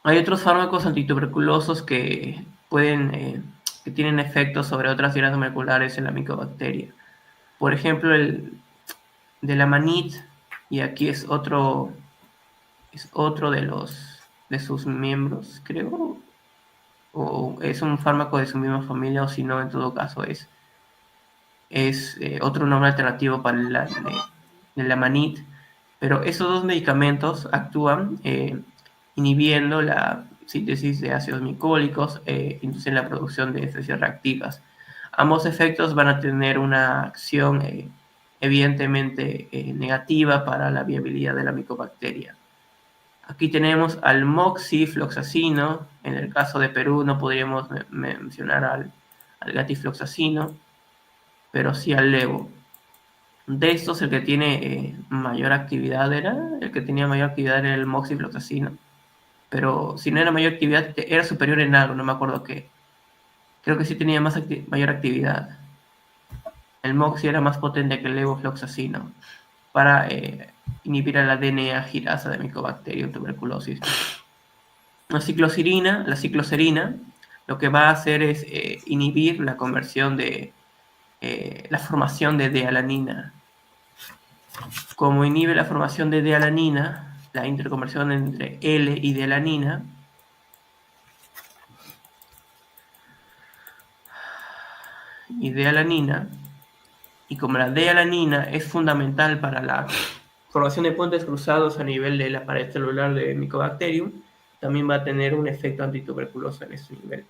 Hay otros fármacos antituberculosos que tienen efectos sobre otras vías moleculares en la micobacteria. Por ejemplo, el Delamanid, y aquí es otro de sus miembros, creo, o es un fármaco de su misma familia, o si no, en todo caso es otro nombre alternativo para el Amanit, pero esos dos medicamentos actúan inhibiendo la síntesis de ácidos micólicos e inducen la producción de especies reactivas. Ambos efectos van a tener una acción evidentemente negativa para la viabilidad de la micobacteria. Aquí tenemos al moxifloxacino. En el caso de Perú no podríamos mencionar al gatifloxacino, pero sí al levo. De estos, el que tiene mayor actividad el que tenía mayor actividad era el moxifloxacino. Pero si no era mayor actividad, era superior en algo, no me acuerdo qué. Creo que sí tenía mayor actividad. El moxi era más potente que el levofloxacino para inhibir a la DNA girasa de Mycobacterium tuberculosis. La cicloserina, lo que va a hacer es inhibir la conversión la formación de D-alanina. Como inhibe la formación de D-alanina, la interconversión entre L y D-alanina, y como la D-alanina es fundamental para la formación de puentes cruzados a nivel de la pared celular de Mycobacterium, también va a tener un efecto antituberculoso en ese nivel.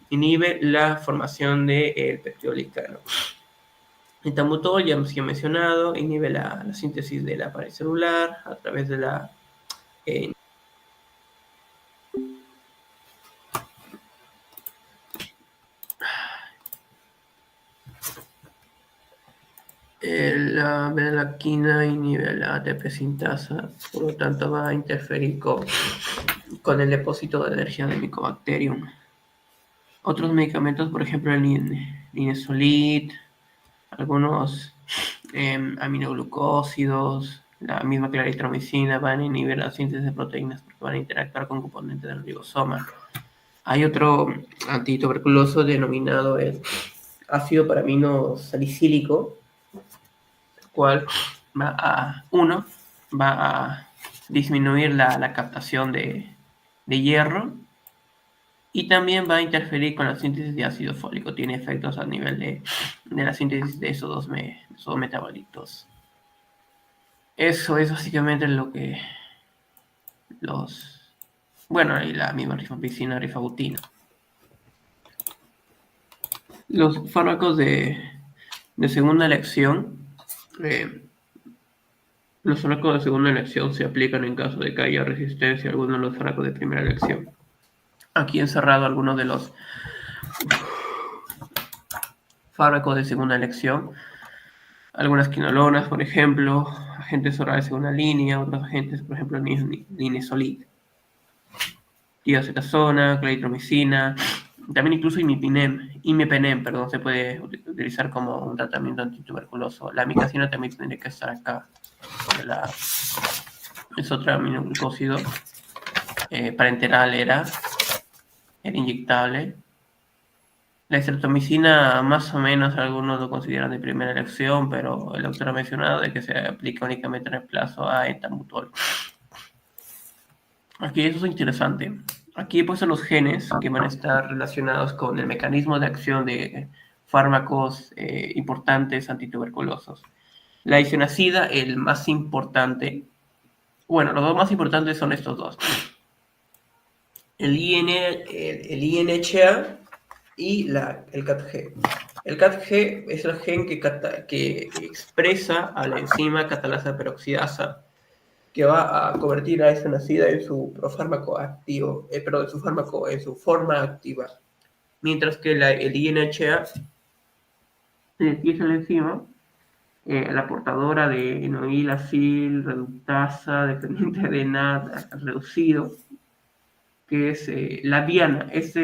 Inhibe la formación del peptidolicano. El tambutol, ya hemos mencionado, inhibe la síntesis de la pared celular a través de la la beta-lactina inhibe la ATP sintasa, por lo tanto va a interferir con el depósito de energía de Mycobacterium. Otros medicamentos, por ejemplo, el linezolid, algunos aminoglucósidos, la misma claritromicina, van a inhibir la síntesis de proteínas porque van a interactuar con componentes del ribosoma. Hay otro antituberculoso denominado el ácido paramino salicílico, el cual va a disminuir la captación de hierro, y también va a interferir con la síntesis de ácido fólico. Tiene efectos a nivel de la síntesis de esos dos metabolitos. Eso es básicamente lo que y la misma rifampicina, rifabutina. Los fármacos de segunda elección, los fármacos de segunda elección se aplican en caso de que haya resistencia a alguno de los fármacos de primera elección. Aquí he encerrado algunos de los fármacos de segunda elección. Algunas quinolonas, por ejemplo, agentes orales de segunda línea, otros agentes, por ejemplo, linezolid, diacetasona, claritromicina, también incluso imipenem, se puede utilizar como un tratamiento antituberculoso. La amicacina también tiene que estar acá, porque es otro aminoglucósido parenteral, era inyectable. La estreptomicina, más o menos, algunos lo consideran de primera elección, pero el autor ha mencionado de que se aplica únicamente en reemplazo a etambutol. Aquí eso es interesante. Aquí he puesto los genes que van a estar relacionados con el mecanismo de acción de fármacos importantes antituberculosos. La isoniazida, el más importante. Bueno, los dos más importantes son estos dos. El INHA y el CATG. El CATG es el gen que expresa a la enzima catalasa peroxidasa, que va a convertir a esa nacida en su profármaco activo, en su forma activa. Mientras que el INHA es la enzima, la portadora de enoilacil reductasa, dependiente de NAD reducido, que es la diana. Esta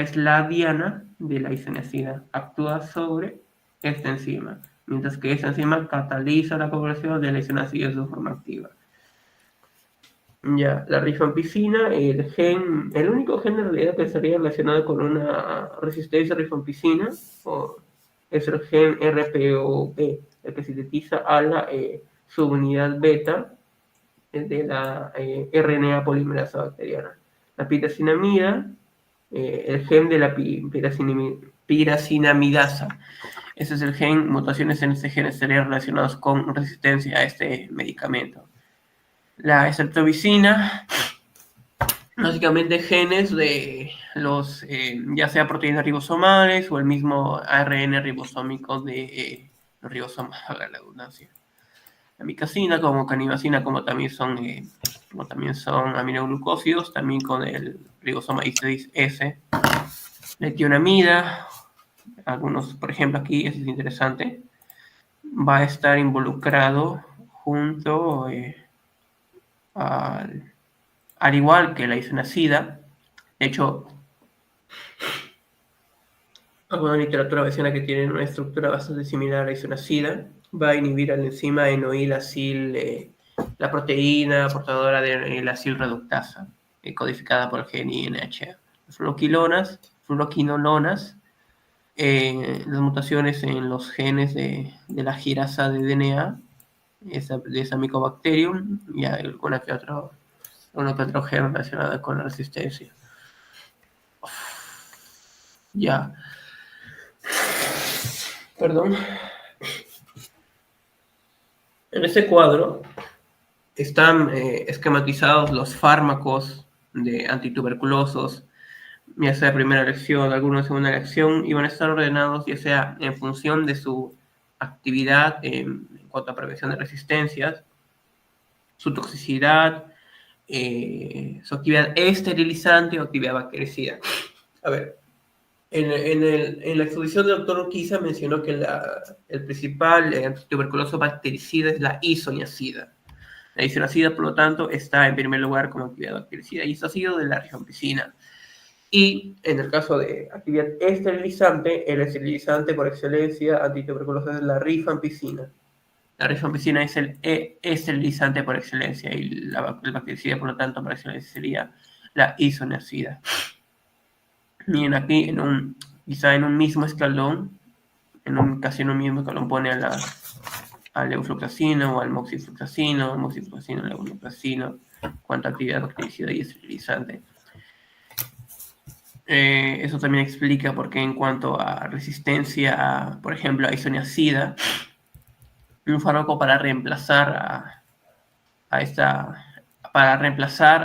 es la diana de la isoniazida. Actúa sobre esta enzima, mientras que esta enzima cataliza la conversión de la isoniazida en su forma activa. Ya, la rifampicina, el único gen en realidad que estaría relacionado con una resistencia a rifampicina es el gen RPOB, el que sintetiza a la subunidad beta de la RNA polimerasa bacteriana. La piracinamida, el gen de la piracinamidasa. Ese es el gen, mutaciones en este gen estarían relacionadas con resistencia a este medicamento. La estreptobicina, básicamente genes de los, ya sea proteínas ribosomales o el mismo ARN ribosómico de los ribosomas, a la redundancia. La micacina, como canibacina, como también son aminoglucósidos, también con el ribosoma I6S. La etionamida, algunos, por ejemplo, aquí, eso es interesante, va a estar involucrado junto al igual que la isonacida. De hecho, alguna literatura menciona que tienen una estructura bastante similar a la isonacida. Va a inhibir a la enzima enoilacil, la proteína portadora de la acil reductasa, codificada por el gen INH. Fluoroquinolonas, las mutaciones en los genes de la girasa de DNA, de esa Mycobacterium, y alguna que otro gen relacionado con la resistencia. Ya, perdón. En este cuadro están esquematizados los fármacos de antituberculosos, ya sea de primera elección, algunos de segunda elección, y van a estar ordenados ya sea en función de su actividad en cuanto a prevención de resistencias, su toxicidad, su actividad esterilizante o actividad bactericida. A ver, en la exposición del doctor Urquiza mencionó que el principal antituberculoso bactericida es la isoniazida. La isoniazida, por lo tanto, está en primer lugar como actividad bactericida y está seguido de la rifampicina. Y en el caso de actividad esterilizante, el esterilizante por excelencia antituberculoso es la rifampicina. La rifampicina es el esterilizante por excelencia y el bactericida, por lo tanto, por excelencia sería la isoniazida. Miren aquí, quizá en un mismo escalón, casi en un mismo escalón pone al levofloxacino o al moxifloxacino, levofloxacino, cuanto a actividad bactericida y esterilizante. Eso también explica por qué en cuanto a resistencia, por ejemplo, a isoniazida, un fármaco para reemplazar a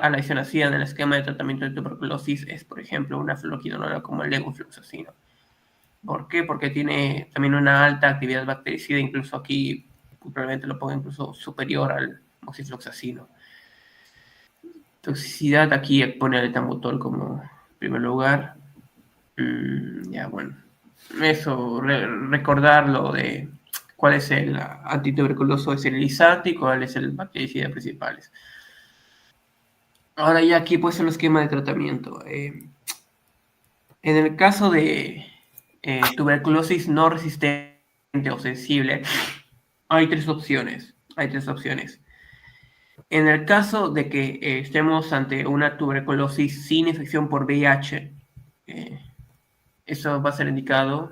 la isoniazida en el esquema de tratamiento de tuberculosis es, por ejemplo, una fluoroquinolona como el levofloxacino. ¿Por qué? Porque tiene también una alta actividad bactericida, incluso aquí probablemente lo ponga incluso superior al moxifloxacino. Toxicidad, aquí pone el etambutol como primer lugar. Ya, bueno. Eso, recordarlo de cuál es el antituberculoso esterilizante y cuál es el bactericida principales. Ahora ya aquí pues el esquema de tratamiento. En el caso de tuberculosis no resistente o sensible, hay tres opciones. En el caso de que estemos ante una tuberculosis sin infección por VIH, eso va a ser indicado.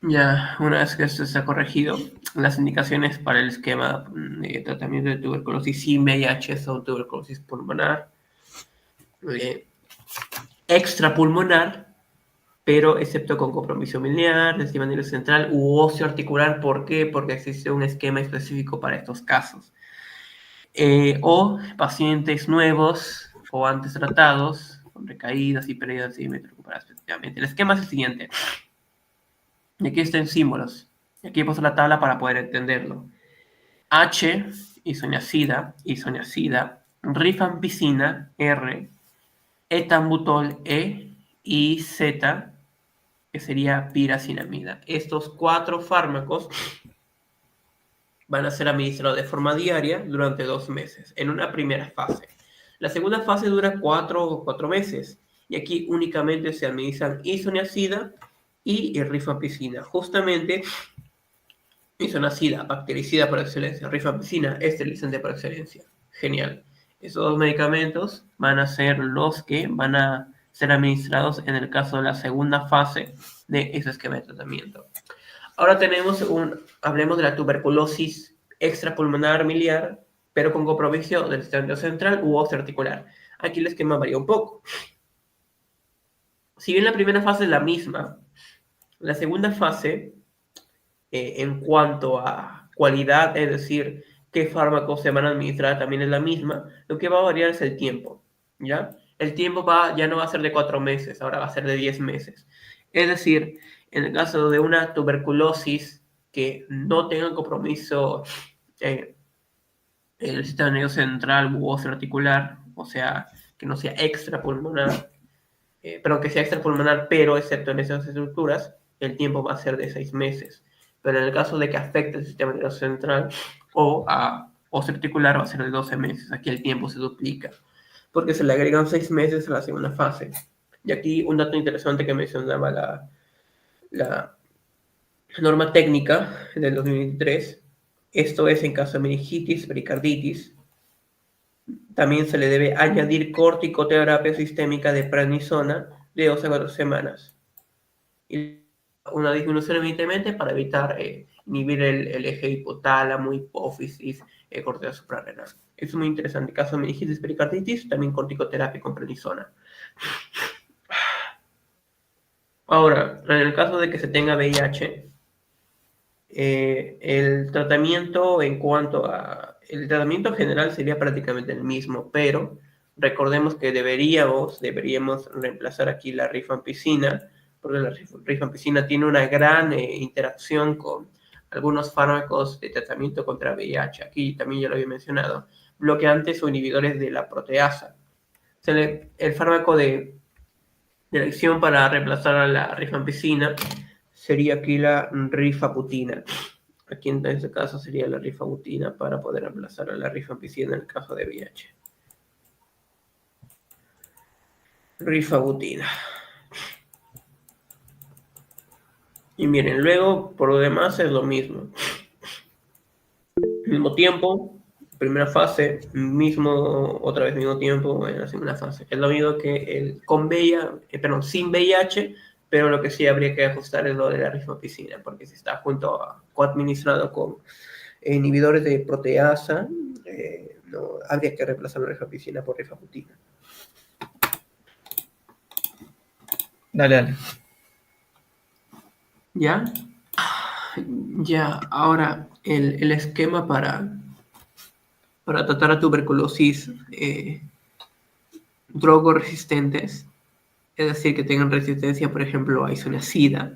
Ya, una vez que esto se ha corregido, las indicaciones para el esquema de tratamiento de tuberculosis sin VIH son tuberculosis pulmonar, extrapulmonar, pero excepto con compromiso miliar, sistema nervioso central u óseo articular. ¿Por qué? Porque existe un esquema específico para estos casos. O pacientes nuevos o antes tratados, con recaídas y pérdidas de diámetro recuperadas respectivamente. El esquema es el siguiente. Y aquí están símbolos. Y aquí he puesto la tabla para poder entenderlo. H, isoniazida, rifampicina, R, etambutol, E, y Z, que sería piracinamida. Estos 4 fármacos van a ser administrados de forma diaria durante 2 meses, en una primera fase. La segunda fase dura 4 meses, y aquí únicamente se administran isoniazida y rifampicina, justamente Isoniazida, bactericida por excelencia. Rifampicina, esterilizante por excelencia. Genial. Esos dos medicamentos van a ser los que van a ser administrados en el caso de la segunda fase de ese esquema de tratamiento. Ahora hablemos de la tuberculosis extrapulmonar miliar, pero con compromiso del sistema nervioso central u articular. Aquí el esquema varía un poco. Si bien la primera fase es la misma, la segunda fase, en cuanto a cualidad, es decir, qué fármacos se van a administrar, también es la misma. Lo que va a variar es el tiempo, ¿ya? El tiempo ya no va a ser de 4 meses, ahora va a ser de 10 meses. Es decir, en el caso de una tuberculosis que no tenga compromiso en el sistema nervioso central u articular, o sea, que no sea extrapulmonar, pero que sea extrapulmonar, pero excepto en esas estructuras, el tiempo va a ser de 6 meses. Pero en el caso de que afecte el sistema nervioso central o a articular, va a ser de 12 meses. Aquí el tiempo se duplica, porque se le agregan 6 meses a la segunda fase. Y aquí un dato interesante que mencionaba la norma técnica del 2023, esto es en caso de meningitis, pericarditis, también se le debe añadir corticoterapia sistémica de prednisona de 2 a 4 semanas. Y una disminución evidentemente para evitar inhibir el eje hipotálamo, hipófisis, corteza suprarrenal. Es muy interesante. En caso de meningitis, pericarditis, también corticoterapia con prednisona. Ahora, en el caso de que se tenga VIH, el tratamiento el tratamiento general sería prácticamente el mismo, pero recordemos que deberíamos reemplazar aquí la rifampicina, porque la rifampicina tiene una gran interacción con algunos fármacos de tratamiento contra VIH. Aquí también ya lo había mencionado, bloqueantes o inhibidores de la proteasa. El fármaco de elección para reemplazar a la rifampicina sería aquí la rifabutina. Aquí en este caso sería la rifabutina para poder reemplazar a la rifampicina en el caso de VIH. Rifabutina. Y miren, luego por lo demás es lo mismo. Mismo tiempo, primera fase, otra vez mismo tiempo en la segunda fase. Es lo mismo que sin VIH, pero lo que sí habría que ajustar es lo de la rifampicina, porque si está coadministrado con inhibidores de proteasa, no, habría que reemplazar la rifampicina por rifabutina. Dale. ¿Ya? Ya, ahora el esquema para tratar a tuberculosis drogoresistentes, es decir, que tengan resistencia, por ejemplo, a isoniazida,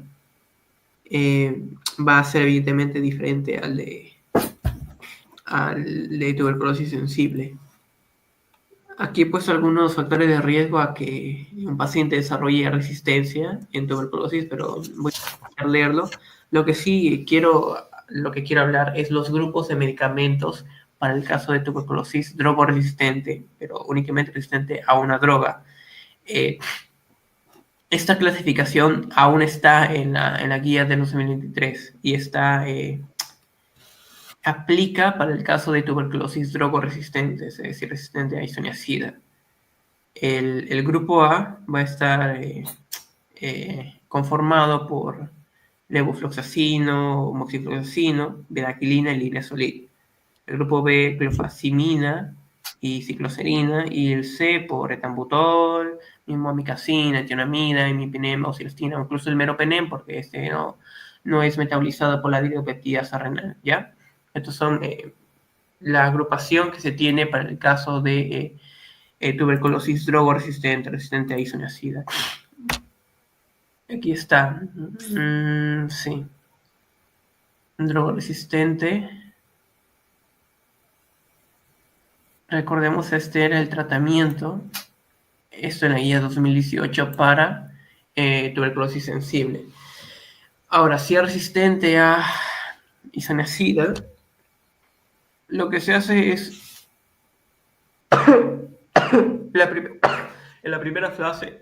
va a ser evidentemente diferente al de tuberculosis sensible. Aquí he puesto algunos factores de riesgo a que un paciente desarrolle resistencia en tuberculosis, pero voy a leerlo. Lo que quiero hablar es los grupos de medicamentos para el caso de tuberculosis drogoresistente, pero únicamente resistente a una droga. Esta clasificación aún está en la guía de 2023 y aplica para el caso de tuberculosis drogoresistente, es decir, resistente a isoniazida. El grupo A va a estar conformado por levofloxacino, moxifloxacino, bedaquilina y librasolid. El grupo B, clofazimina y cicloserina. Y el C, por etambutol, amicacina, etionamida, imipinem, osirostina, incluso el meropenem, porque este no es metabolizado por la diripeptidasa renal, ¿ya? Estos son la agrupación que se tiene para el caso de tuberculosis resistente a isoniazida. Aquí está. Sí. Drogoresistente. Recordemos, este era el tratamiento. Esto en la guía 2018 para tuberculosis sensible. Ahora, si es resistente a isoniazida, lo que se hace es en la primera fase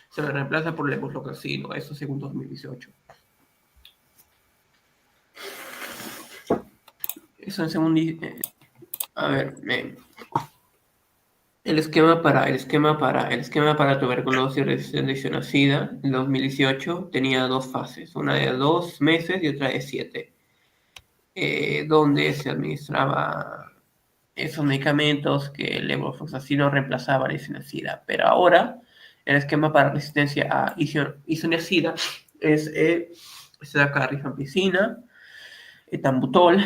se le reemplaza por levofloxacino, eso según 2018. Eso en segundo. A ver, el esquema para tuberculosis resistente a SIDA en 2018 tenía dos fases, una de 2 meses y otra de 7, donde se administraba esos medicamentos que el levofloxacino reemplazaba la isoniazida. Pero ahora el esquema para resistencia a isoniazida se saca rifampicina, etambutol,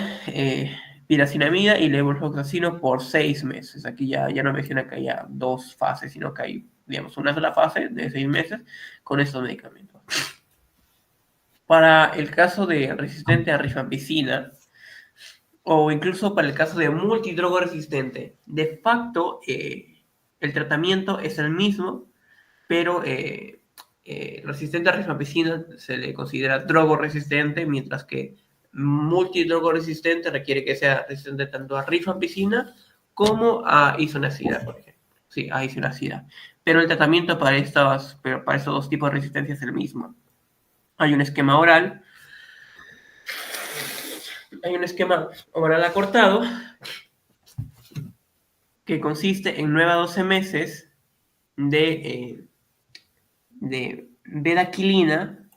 piracinamida y levofloxacino por 6 meses. Aquí ya no menciona que haya dos fases, sino que hay, digamos, una sola fase de 6 meses con estos medicamentos. Para el caso de resistente a rifampicina, o incluso para el caso de multidrogoresistente, de facto el tratamiento es el mismo, pero resistente a rifampicina se le considera drogoresistente, mientras que multidrogoresistente requiere que sea resistente tanto a rifampicina como a isoniazida, por ejemplo. Sí, a isoniazida. Pero el tratamiento para estos dos tipos de resistencia es el mismo. Hay un esquema oral acortado que consiste en 9 a 12 meses de bedaquilina,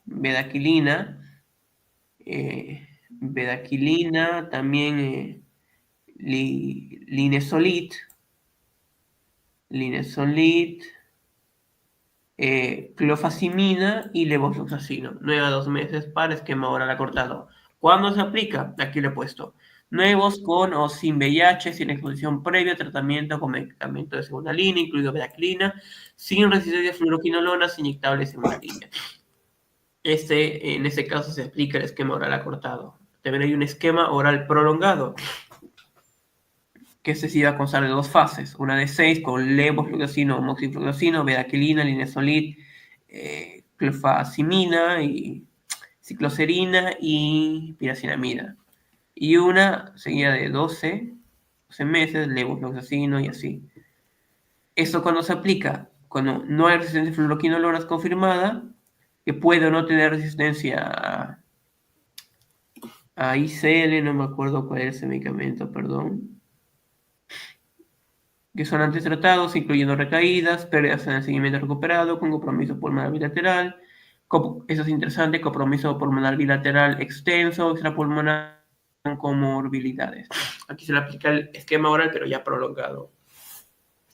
también linesolit, clofazimina y levofloxacino. 9 a 12 meses para esquema oral acortado. ¿Cuándo se aplica? Aquí lo he puesto. Nuevos con o sin VIH, sin exposición previa a tratamiento con medicamento de segunda línea, incluido bedaquilina, sin resistencia a fluoroquinolonas inyectables en una línea. En este caso se aplica el esquema oral acortado. También hay un esquema oral prolongado, que se iba a constar de dos fases, una de 6 con levofloxacino, moxifloxacino, bedaquilina, linesolit, clofazimina y cicloserina y piracinamida. Y una seguida de 12 meses, levofloxacino y así. ¿Esto cuando se aplica? Cuando no hay resistencia a fluoroquinolonas confirmada, que puede o no tener resistencia a ICL, no me acuerdo cuál es ese medicamento, perdón, que son antes tratados, incluyendo recaídas, pérdidas en el seguimiento recuperado, con compromiso pulmonar bilateral, eso es interesante, compromiso pulmonar bilateral extenso, extrapulmonar con comorbilidades. Aquí se le aplica el esquema oral, pero ya prolongado.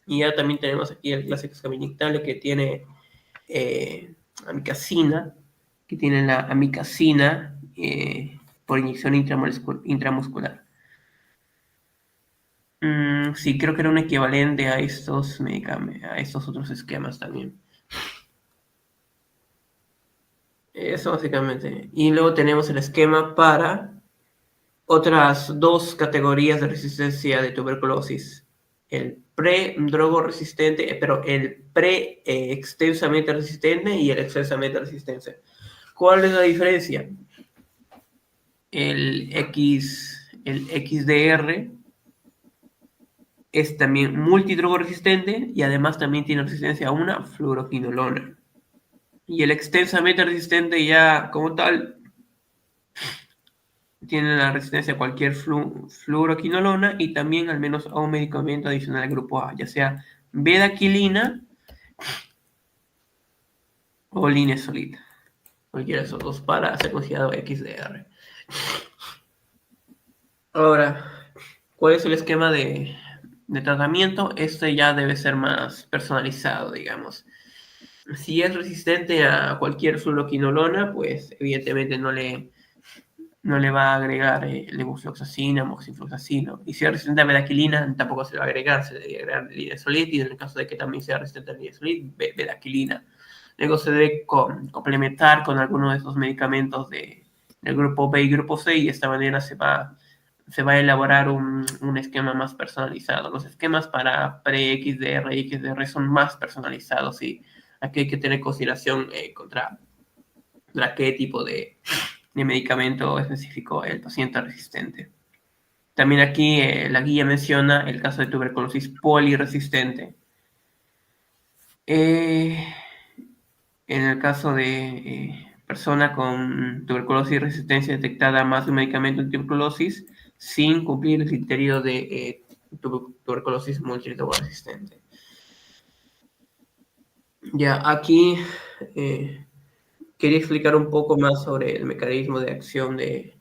Y ya también tenemos aquí el clásico esquema inyectable que tiene amicacina, la amicacina por inyección intramuscular. Sí, creo que era un equivalente a estos medicamentos, a estos otros esquemas también. Eso básicamente. Y luego tenemos el esquema para otras dos categorías de resistencia de tuberculosis. El pre-drogo resistente, pero el pre-extensamente resistente y el extensamente resistente. ¿Cuál es la diferencia? El XDR es también multidrogo resistente y además también tiene resistencia a una fluoroquinolona. Y el extensamente resistente ya como tal tiene la resistencia a cualquier fluoroquinolona y también al menos a un medicamento adicional al grupo A, ya sea bedaquilina o linesolid. Cualquiera de esos dos para ser considerado XDR. Ahora, ¿cuál es el esquema de tratamiento? Este ya debe ser más personalizado, digamos. Si es resistente a cualquier fluoroquinolona, pues evidentemente no le va a agregar levofloxacina, moxifloxacino. Y si es resistente a bedaquilina, tampoco se le va a agregar, se le debe agregar linesolid, y en el caso de que también sea resistente a linesolid, bedaquilina. Luego se debe complementar con alguno de estos medicamentos del grupo B y grupo C, y de esta manera se va a elaborar un esquema más personalizado. Los esquemas para pre-XDR y XDR son más personalizados, y aquí hay que tener consideración contra qué tipo de medicamento específico el paciente resistente. También aquí la guía menciona el caso de tuberculosis poliresistente. En el caso de persona con tuberculosis resistencia detectada a más de un medicamento de tuberculosis sin cumplir el criterio de tuberculosis multiresistente. Ya, aquí quería explicar un poco más sobre el mecanismo de acción de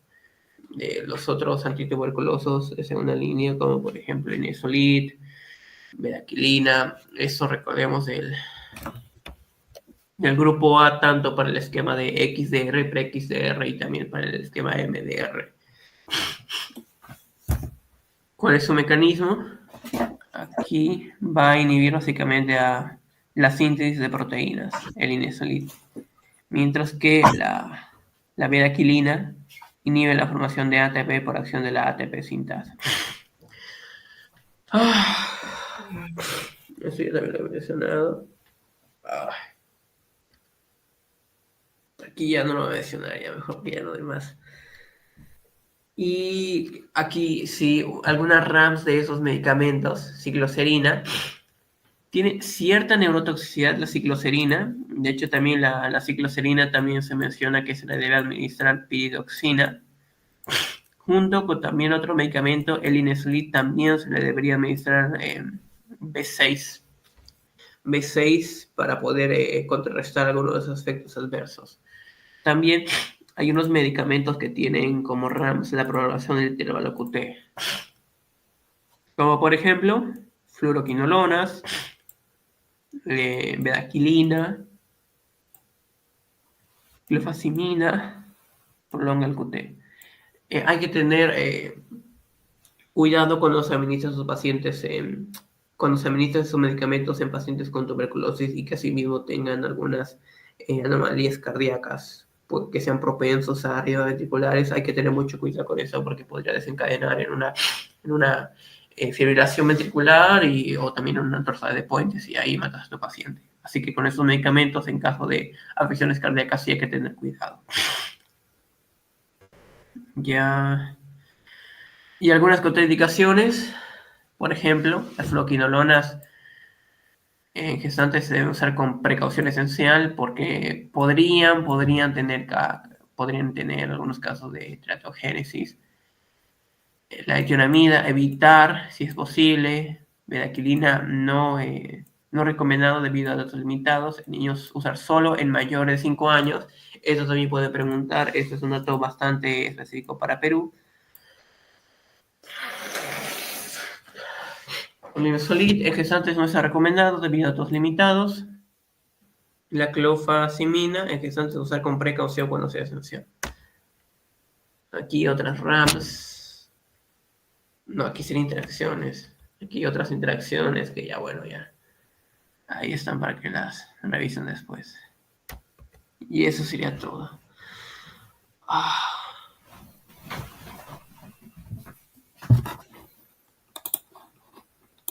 los otros antituberculosos de segunda línea, como por ejemplo el Nisolid, bedaquilina. Eso recordemos del grupo A, tanto para el esquema de XDR, pre-XDR y también para el esquema MDR. ¿Cuál es su mecanismo? Aquí va a inhibir básicamente a la síntesis de proteínas, el inesolid, mientras que la bedaquilina inhibe la formación de ATP por acción de la ATP sintasa. Eso ya también lo he mencionado. Aquí ya no lo voy a mencionar, ya mejor que ya no doy más. Y aquí sí, algunas RAMs de esos medicamentos, cicloserina, tiene cierta neurotoxicidad la cicloserina. De hecho, también la cicloserina también se menciona que se le debe administrar piridoxina. Junto con también otro medicamento, el Inesolid, también se le debería administrar B6. B6 para poder contrarrestar algunos de esos efectos adversos. También hay unos medicamentos que tienen como RAMs la programación del intervalo QT, como por ejemplo fluoroquinolonas, bedaquilina, glufacimina, prolonga el QT. Hay que tener cuidado cuando se administran sus pacientes cuando se administran sus medicamentos en pacientes con tuberculosis y que asimismo tengan algunas anomalías cardíacas que sean propensos a arritmias ventriculares. Hay que tener mucho cuidado con eso porque podría desencadenar en una fibrilación ventricular o también en una torsada de puentes y ahí matas a tu paciente. Así que con esos medicamentos, en caso de afecciones cardíacas, sí hay que tener cuidado. Ya. Y algunas contraindicaciones, por ejemplo, las fluoroquinolonas en gestantes se deben usar con precaución esencial porque podrían tener algunos casos de teratogénesis. La etionamida, evitar, si es posible. Bedaquilina no recomendado debido a datos limitados. En niños usar solo en mayores de 5 años. Eso también puede preguntar. Esto es un dato bastante específico para Perú. El Nimesolid en gestantes no está recomendado debido a datos limitados. La clofazimina en gestantes usar con precaución cuando sea esencial. Aquí otras RAMs. No, aquí serían interacciones. Aquí otras interacciones que ya, bueno, ya. Ahí están para que las revisen después. Y eso sería todo.